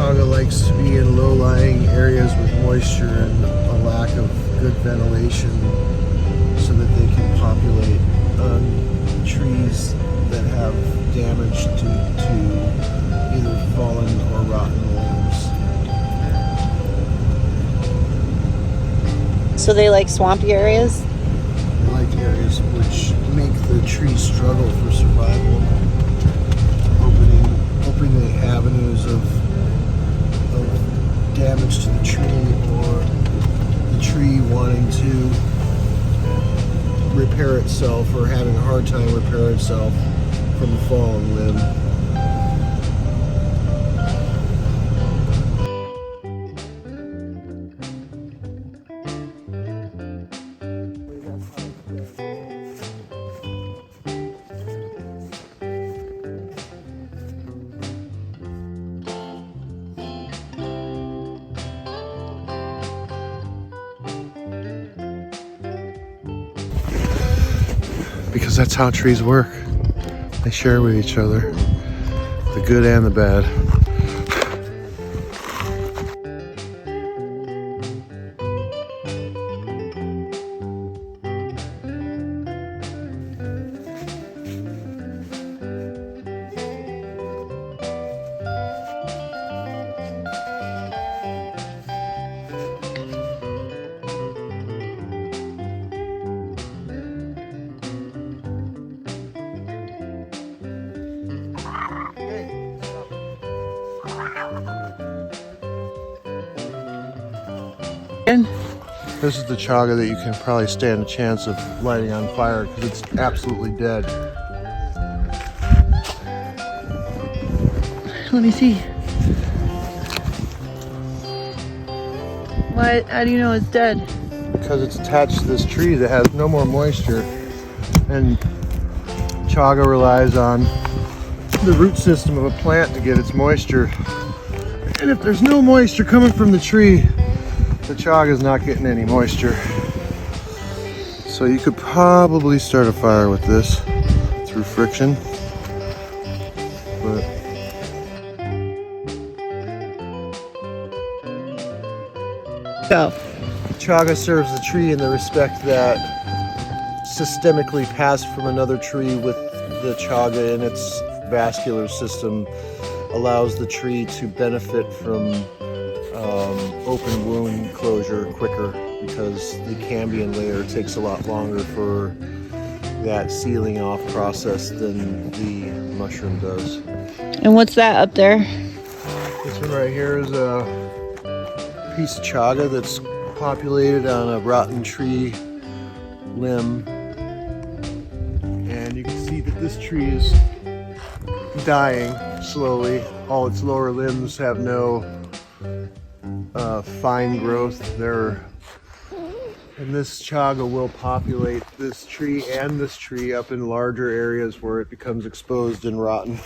chaga likes to be in low-lying areas with moisture and a lack of good ventilation so that they can populate trees that have damage due to either fallen or rotten limbs. So they like swampy areas? They like areas which make the trees struggle for survival, opening the avenues of damage to the tree, or the tree wanting to repair itself or having a hard time repair itself from a fallen limb. Because that's how trees work. They share with each other, the good and the bad. This is the chaga that you can probably stand a chance of lighting on fire because it's absolutely dead. Let me see. What? How do you know it's dead? Because it's attached to this tree that has no more moisture, and chaga relies on the root system of a plant to get its moisture. And if there's no moisture coming from the tree, the chaga is not getting any moisture. So you could probably start a fire with this through friction. But Go. chaga serves the tree in the respect that systemically passed from another tree with the chaga in its vascular system allows the tree to benefit from open wound closure quicker, because the cambium layer takes a lot longer for that sealing off process than the mushroom does. And what's that up there? This one right here is a piece of chaga that's populated on a rotten tree limb, and you can see that this tree is dying slowly. All its lower limbs have no fine growth there, and this chaga will populate this tree and this tree up in larger areas where it becomes exposed and rotten.